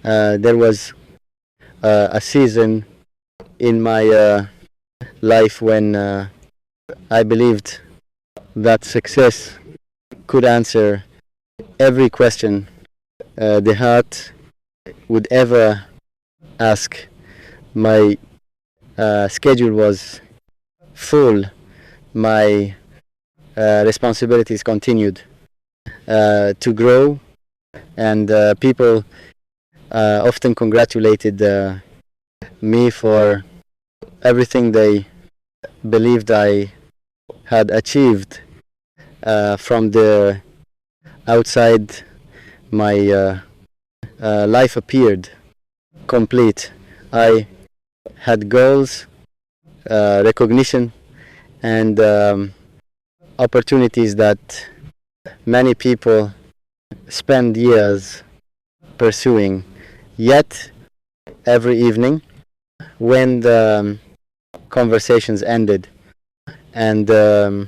There was a season in my life when I believed that success could answer every question the heart would ever ask. My schedule was full. My responsibilities continued to grow, and people often congratulated me for everything they believed I had achieved. From the outside, my life appeared complete. I had goals, recognition, and opportunities that many people spend years pursuing. Yet, every evening, when the conversations ended and the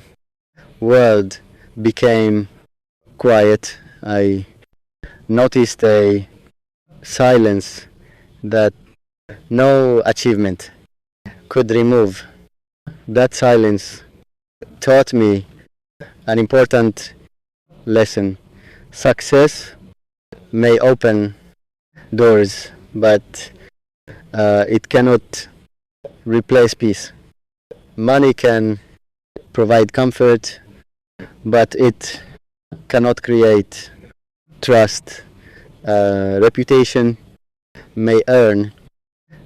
world became quiet, I noticed a silence that no achievement could remove. That silence taught me an important lesson. Success may open doors, but it cannot replace peace. Money can provide comfort, but it cannot create trust. Reputation may earn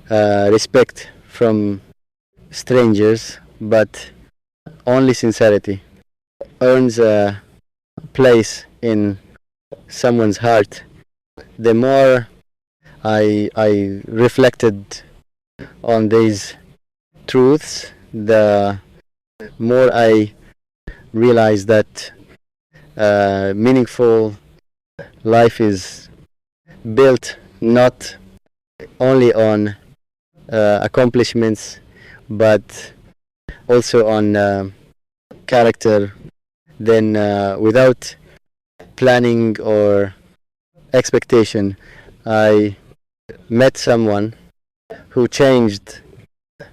respect from strangers, but only sincerity earns a place in someone's heart. The more I reflected on these truths, the more I realized that meaningful life is built not only on accomplishments but also on character. Then, without planning or expectation, I met someone who changed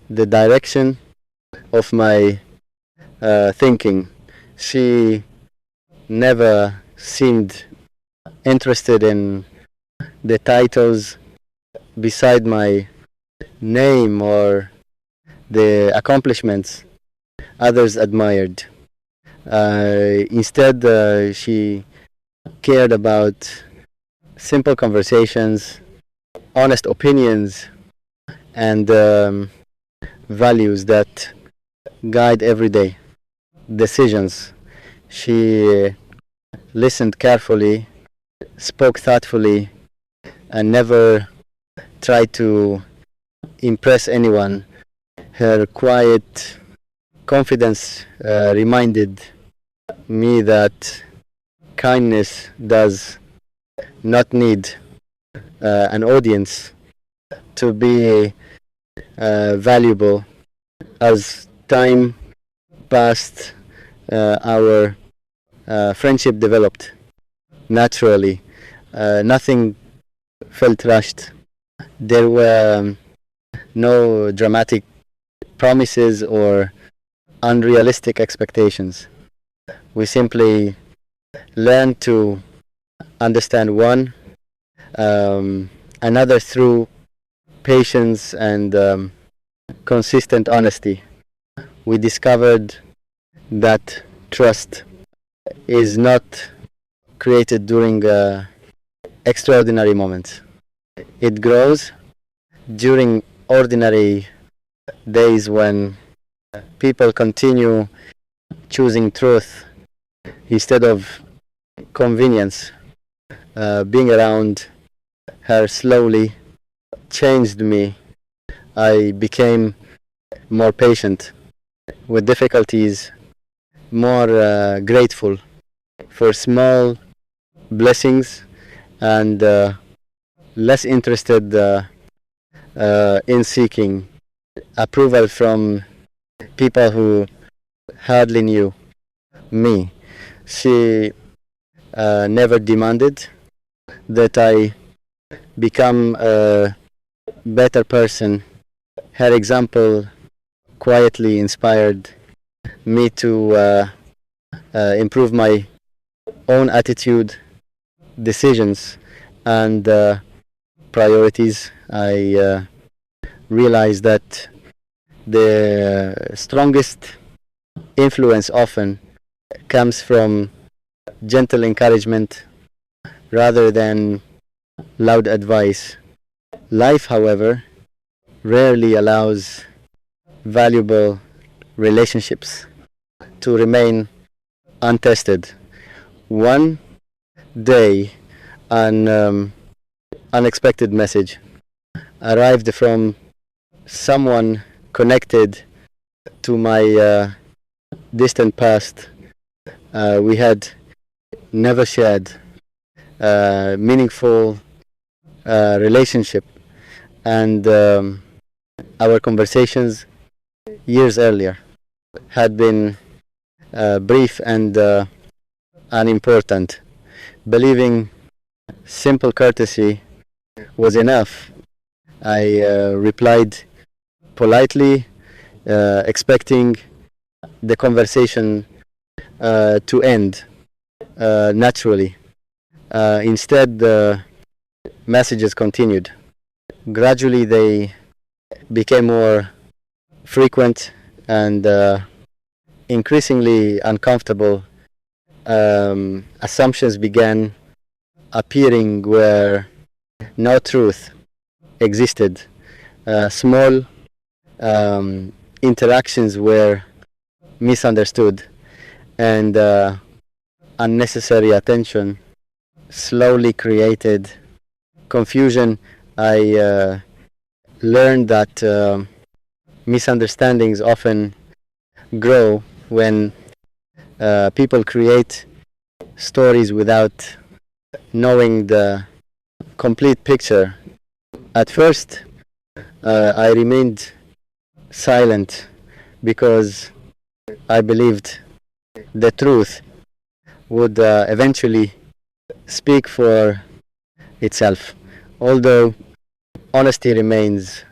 the direction of my thinking. She never seemed interested in the titles beside my name or the accomplishments others admired. Instead, she cared about simple conversations, honest opinions, and values that guide everyday decisions. She listened carefully, spoke thoughtfully, and never tried to impress anyone. Her quiet confidence reminded me that kindness does not need an audience to be valuable. As time passed, our friendship developed naturally. Nothing felt rushed. There were no dramatic promises or unrealistic expectations. We simply learned to understand one another through patience and consistent honesty. We discovered that trust is not created during extraordinary moments. It grows during ordinary days when people continue choosing truth instead of convenience. Being around her slowly changed me. I became more patient with difficulties, more grateful for small blessings, and less interested in seeking approval from people who hardly knew me. She never demanded that I become a better person. Her example quietly inspired me to improve my own attitude, decisions, and priorities. I realized that the strongest influence often comes from gentle encouragement rather than loud advice. Life, however, rarely allows valuable relationships to remain untested. One day, an unexpected message arrived from someone connected to my distant past. We had never shared meaningful relationship, and our conversations years earlier had been brief and unimportant. Believing simple courtesy was enough, I replied politely, expecting the conversation to end naturally. Instead, the messages continued. Gradually, they became more frequent and increasingly uncomfortable. Assumptions began appearing where no truth existed. Small interactions were misunderstood, and unnecessary attention slowly created confusion. I learned that misunderstandings often grow when people create stories without knowing the complete picture. At first, I remained silent because I believed the truth would eventually speak for itself. Although honesty remains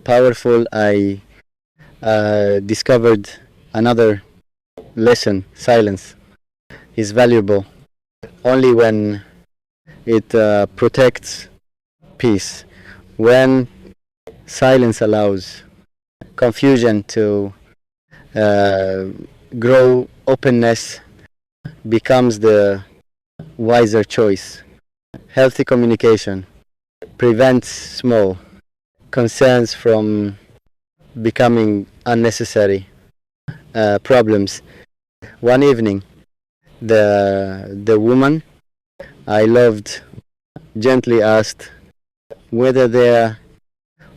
powerful, I discovered another lesson. Silence is valuable only when it protects peace. When silence allows confusion to grow, openness becomes the wiser choice. Healthy communication prevents small concerns from becoming unnecessary problems. One evening, the woman I loved gently asked whether there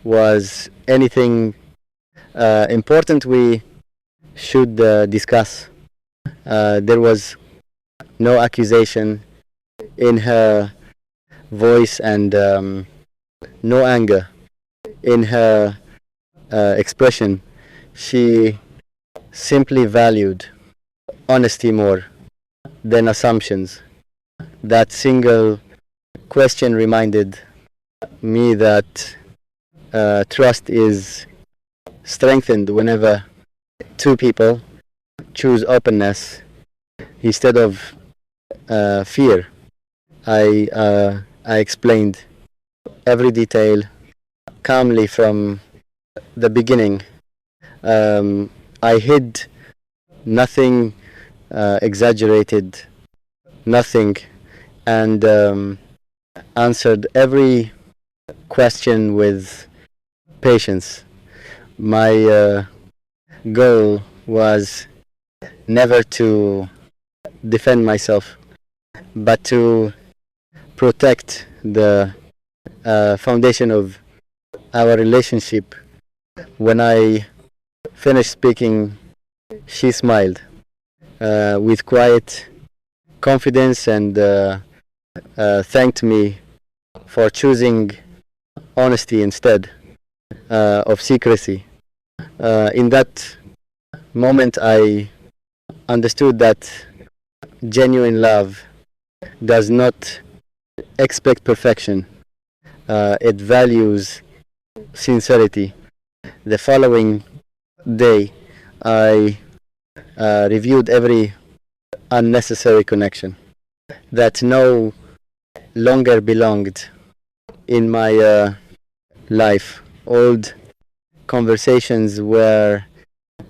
was anything important we should discuss. There was no accusation in her voice and no anger in her expression. She simply valued honesty more than assumptions. That single question reminded me that trust is strengthened whenever two people choose openness instead of fear. I explained every detail calmly from the beginning. I hid nothing, exaggerated nothing, and answered every question with patience. My goal was never to defend myself, but to protect the foundation of our relationship. When I finished speaking, she smiled with quiet confidence and thanked me for choosing honesty instead of secrecy. In that moment, I understood that genuine love does not expect perfection. It values sincerity. The following day, I reviewed every unnecessary connection that no longer belonged in my life. Old conversations were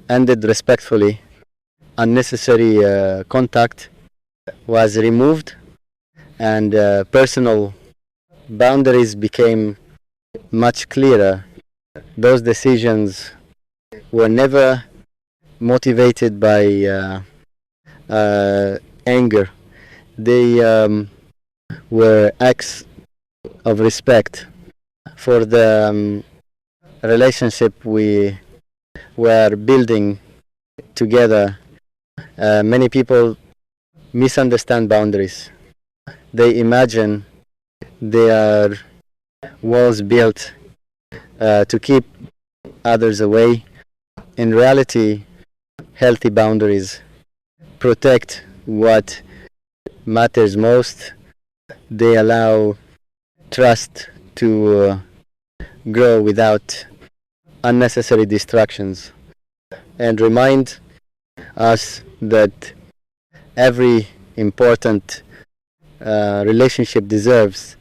ended respectfully. Unnecessary contact was removed, and personal boundaries became much clearer. Those decisions were never motivated by anger. They were acts of respect for the relationship we were building together. Many people misunderstand boundaries. They imagine they are walls built to keep others away. In reality, healthy boundaries protect what matters most. They allow trust to grow without unnecessary distractions and remind us that every important relationship deserves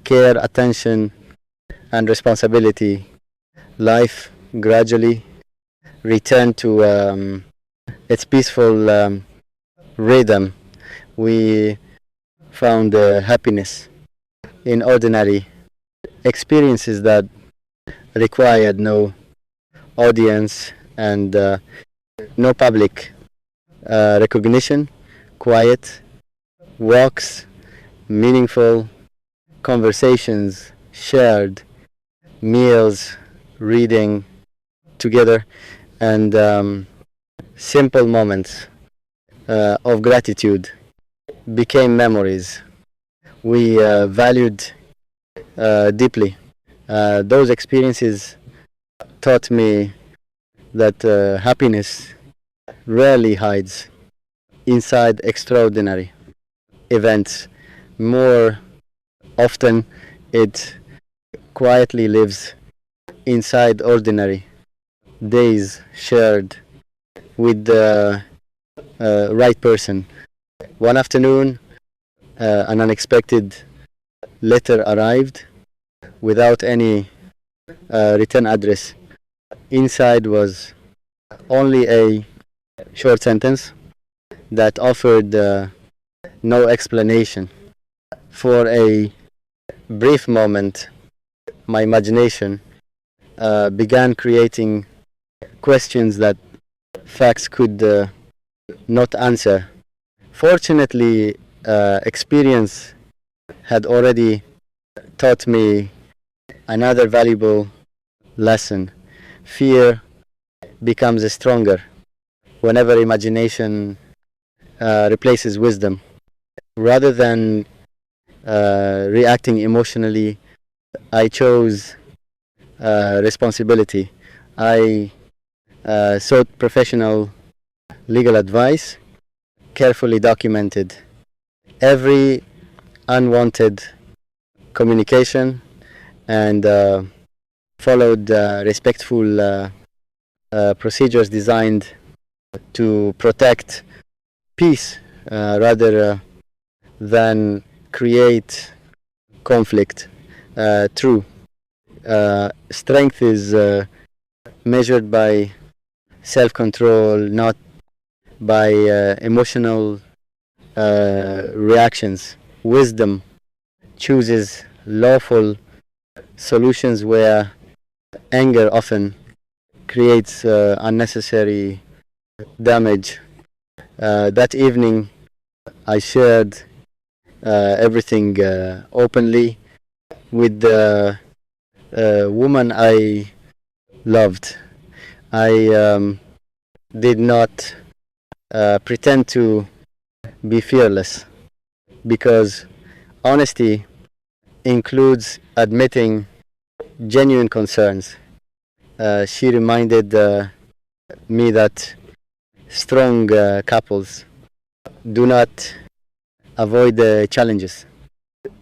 care, attention, and responsibility. Life gradually returned to its peaceful rhythm. We found happiness in ordinary experiences that required no audience and no public recognition. Quiet walks, meaningful conversations, shared meals, reading together, and simple moments of gratitude became memories we valued deeply. Those experiences taught me that happiness rarely hides inside extraordinary events. More often, it quietly lives inside ordinary days shared with the right person. One afternoon, an unexpected letter arrived without any return address. Inside was only a short sentence that offered no explanation. For a brief moment, my imagination began creating questions that facts could not answer. Fortunately, experience had already taught me another valuable lesson. Fear becomes stronger whenever imagination replaces wisdom. Rather than reacting emotionally, I chose responsibility. I sought professional legal advice, carefully documented every unwanted communication, and followed respectful procedures designed to protect peace rather than create conflict. True. Strength is measured by self control, not by emotional reactions. Wisdom chooses lawful solutions where anger often creates unnecessary damage. That evening, I shared everything openly with the woman I loved. I did not pretend to be fearless because honesty includes admitting genuine concerns. She reminded me that strong couples do not avoid the challenges,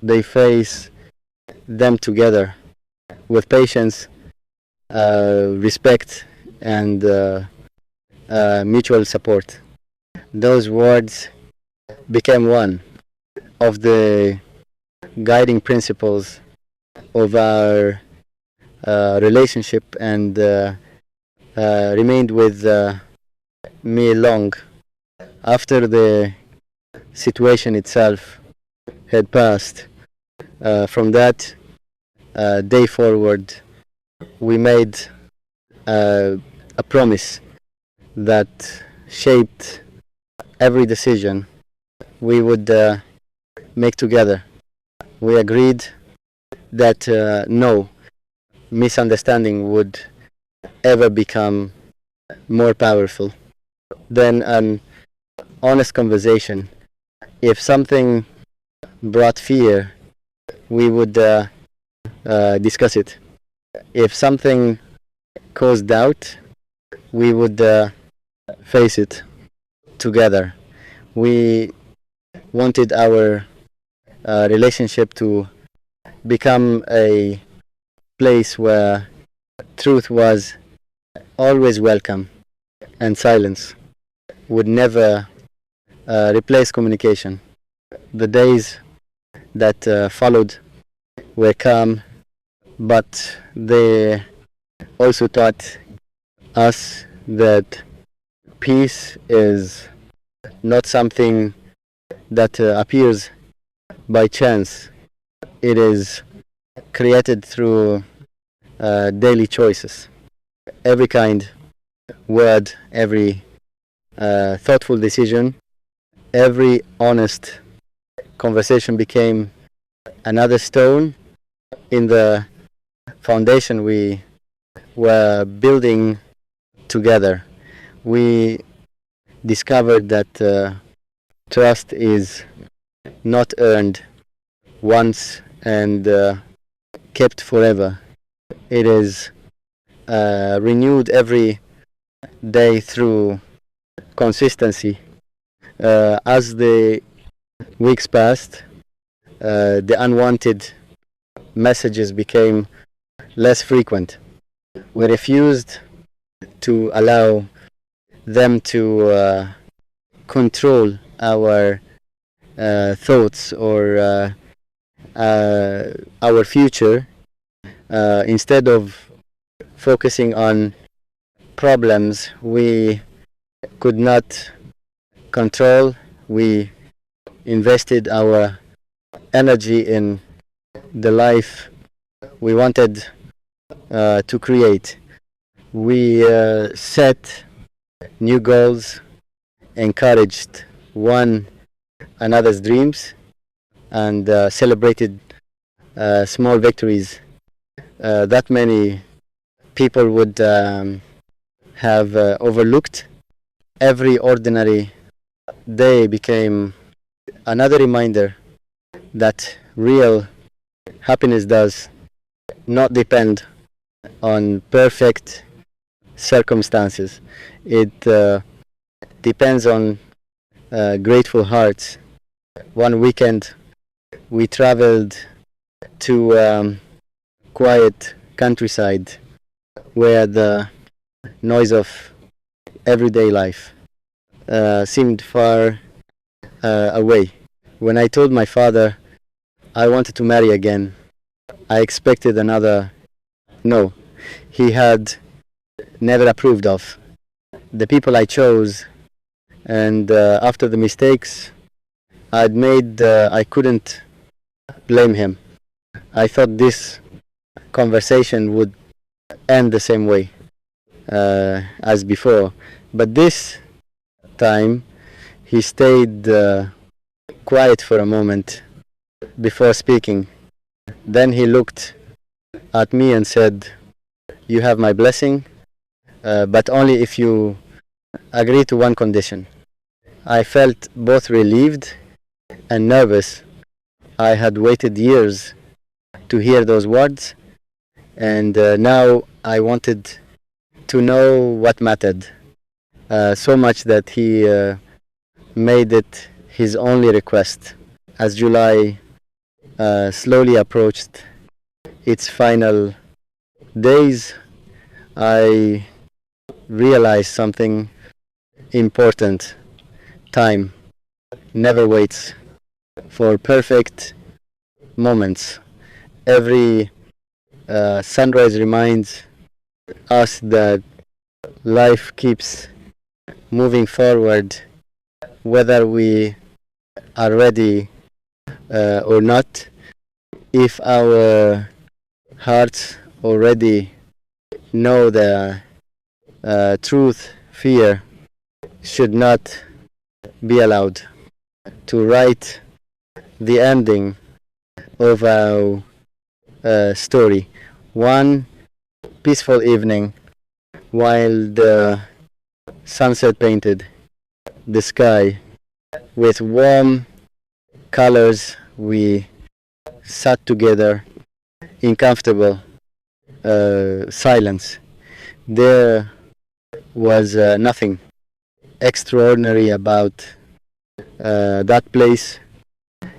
they face them together with patience, respect, and mutual support. Those words became one of the guiding principles of our relationship, and remained with me long after the situation itself had passed. From that day forward, we made a promise that shaped every decision we would make together. We agreed that no misunderstanding would ever become more powerful than an honest conversation. If something brought fear, we would discuss it. If something caused doubt, we would face it together. We wanted our relationship to become a place where truth was always welcome and silence would never replace communication. The days that followed were calm, but they also taught us that peace is not something that appears by chance. It is created through daily choices. Every kind word, every thoughtful decision, every honest conversation became another stone in the foundation we were building together. We discovered that trust is not earned once and kept forever. It is renewed every day through consistency. As the weeks passed, the unwanted messages became less frequent. We refused to allow them to control our thoughts or our future. Instead of focusing on problems we could not control, we invested our energy in the life we wanted to create. We set new goals, encouraged one another's dreams, and celebrated small victories that many people would have overlooked. Every ordinary day became another reminder that real happiness does not depend on perfect circumstances. It depends on grateful hearts. One weekend we traveled to quiet countryside where the noise of everyday life seemed far away. When I told my father I wanted to marry again, I expected another no. He had never approved of the people I chose, and after the mistakes I'd made, I couldn't blame him. I thought this conversation would end the same way as before, but this time he stayed quiet for a moment before speaking. Then he looked at me and said, "You have my blessing, but only if you agree to one condition." I felt both relieved and nervous. I had waited years to hear those words, and now I wanted to know what mattered, so much that he made it his only request. As July slowly approached, its final days, I realized something important. Time never waits for perfect moments. Every sunrise reminds us that life keeps moving forward, whether we are ready or not. If our hearts already know the truth, fear should not be allowed to write the ending of our story. One peaceful evening, while the sunset painted the sky with warm colors, we sat together in comfortable silence. There was nothing extraordinary about that place,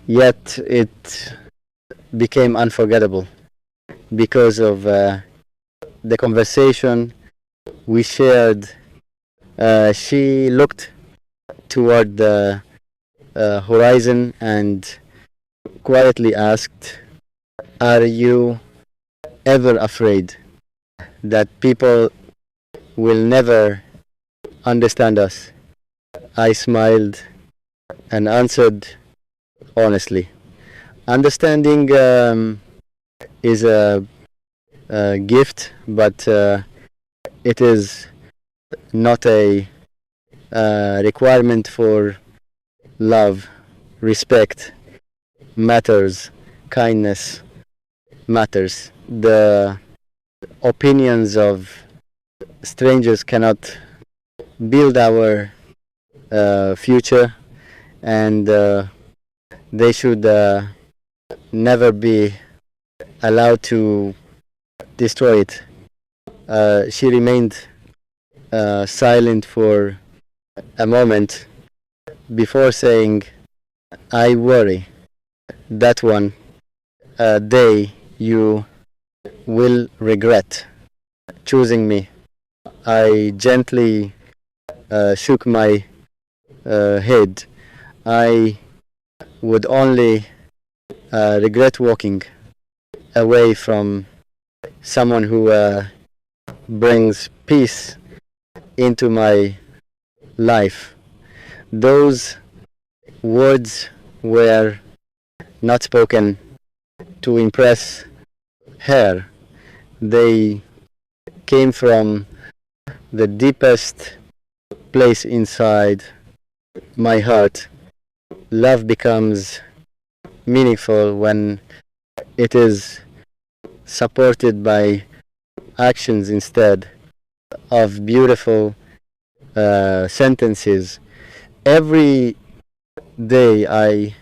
yet it became unforgettable because of the conversation we shared. She looked toward the horizon and quietly asked, "Are you ever afraid that people will never understand us?" I smiled and answered honestly. Understanding is a gift, but it is not a requirement for love. Respect matters, kindness matters. The opinions of strangers cannot build our future, and they should never be allowed to destroy it. She remained silent for a moment before saying, "I worry that one day you will regret choosing me." I gently shook my head. I would only regret walking away from someone who brings peace into my life. Those words were not spoken to impress her. They came from the deepest place inside my heart. Love becomes meaningful when it is supported by actions instead of beautiful sentences. Every day I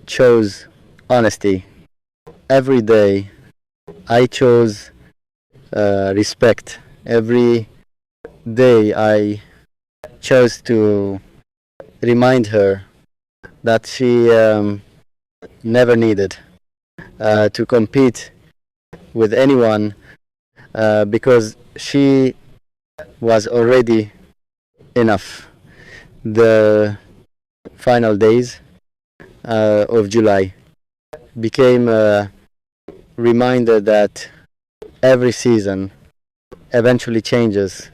chose honesty. Every day I chose respect. Every day I chose to remind her that she never needed to compete with anyone because she was already enough. The final days of July became a reminder that every season eventually changes.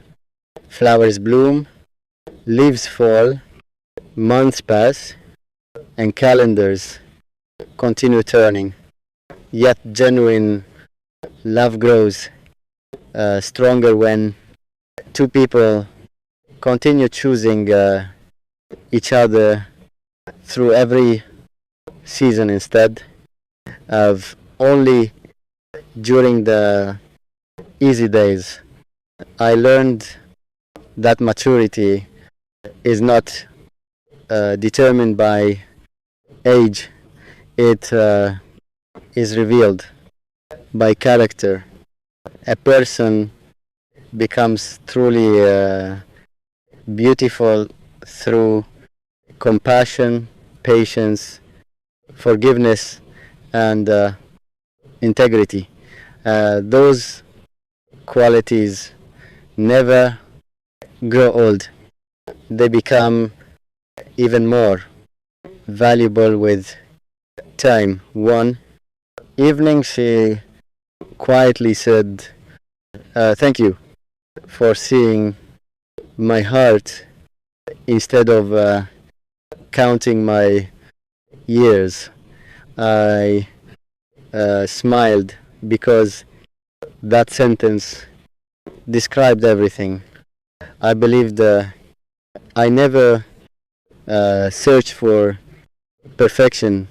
Flowers bloom, leaves fall, months pass, and calendars continue turning. Yet genuine love grows stronger when two people continue choosing each other through every season instead of only during the easy days. I learned that maturity is not determined by age, it is revealed by character. A person becomes truly beautiful through compassion, patience, forgiveness, and integrity. Those qualities never grow old. They become even more valuable with time. One evening, she quietly said, "Thank you for seeing my heart instead of counting my years." I smiled because that sentence described everything. I believed I never searched for perfection